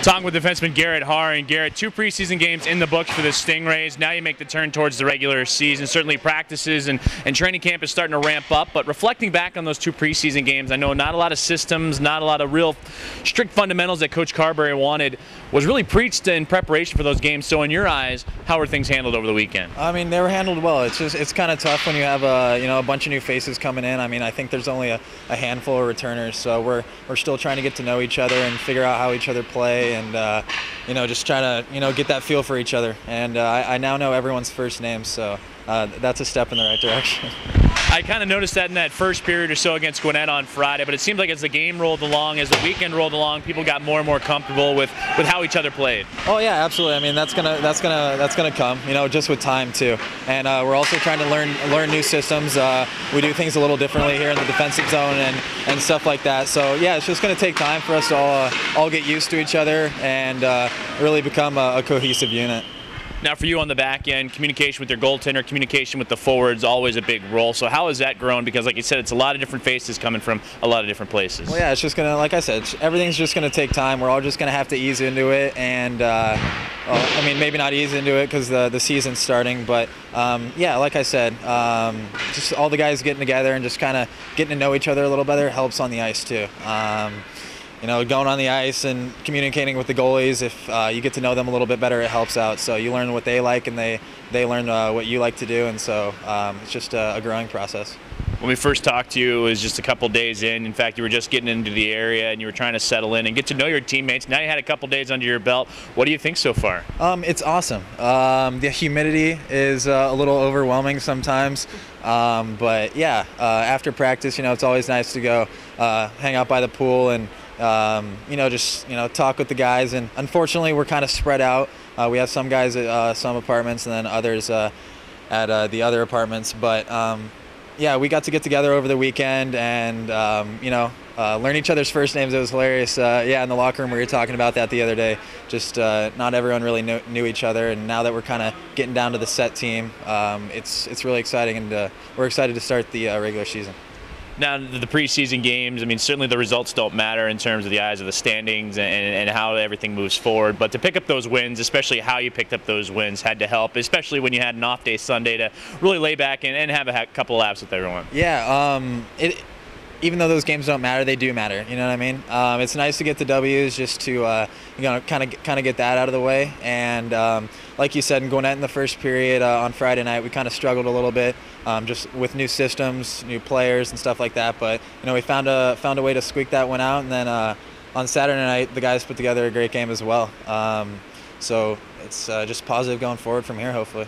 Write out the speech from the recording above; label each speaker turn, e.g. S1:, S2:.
S1: Talking with defenseman Garrett Haar, and Garrett, 2 preseason games in the books for the Stingrays. Now you make the turn towards the regular season. Certainly practices and training camp is starting to ramp up, but reflecting back on those 2 preseason games, I know not a lot of systems, not a lot of real strict fundamentals that Coach Carberry wanted was really preached in preparation for those games. So in your eyes, how were things handled over the weekend?
S2: I mean, they were handled well. It's kind of tough when you have a bunch of new faces coming in. I mean, I think there's only a handful of returners, so we're still trying to get to know each other and figure out how each other play, and just try to get that feel for each other. And I now know everyone's first name, so that's a step in the right direction.
S1: I kind of noticed that in that first period or so against Gwinnett on Friday, but it seemed like as the game rolled along, as the weekend rolled along, people got more and more comfortable with how each other played.
S2: Oh yeah, absolutely. I mean, that's gonna come, just with time too. And we're also trying to learn new systems. We do things a little differently here in the defensive zone and stuff like that. So yeah, it's just gonna take time for us to all get used to each other and really become a cohesive unit.
S1: Now for you on the back end, communication with your goaltender, communication with the forwards, always a big role. So how has that grown? Because like you said, it's a lot of different faces coming from a lot of different places.
S2: Well, yeah, it's just going to, like I said, everything's just going to take time. We're all just going to have to ease into it. And, I mean, maybe not ease into it because the season's starting. But, yeah, like I said, just all the guys getting together and just kind of getting to know each other a little better helps on the ice too. Going on the ice and communicating with the goalies, if you get to know them a little bit better, it helps out. So you learn what they like and they learn what you like to do, and so it's just a growing process.
S1: When we first talked to you, it was just a couple days in. In fact, you were just getting into the area and you were trying to settle in and get to know your teammates. Now you had a couple days under your belt. What do you think so far?
S2: It's awesome. The humidity is a little overwhelming sometimes, but yeah, after practice, it's always nice to go hang out by the pool and just talk with the guys. And unfortunately, we're kind of spread out. We have some guys at some apartments and then others at the other apartments. But yeah, we got to get together over the weekend and learn each other's first names. It was hilarious. Yeah, in the locker room we were talking about that the other day. Just not everyone really knew each other, and now that we're kind of getting down to the set team, it's really exciting, and we're excited to start the regular season.
S1: Now, the preseason games, I mean, certainly the results don't matter in terms of the eyes of the standings and how everything moves forward, but to pick up those wins, especially how you picked up those wins, had to help, especially when you had an off day Sunday to really lay back and have a couple of laughs with everyone.
S2: Yeah, even though those games don't matter, they do matter. You know what I mean? It's nice to get the W's just to kind of get that out of the way. And like you said, in Gwinnett in the first period on Friday night, we kind of struggled a little bit just with new systems, new players, and stuff like that. But we found a way to squeak that one out. And then on Saturday night, the guys put together a great game as well. So it's just positive going forward from here, hopefully.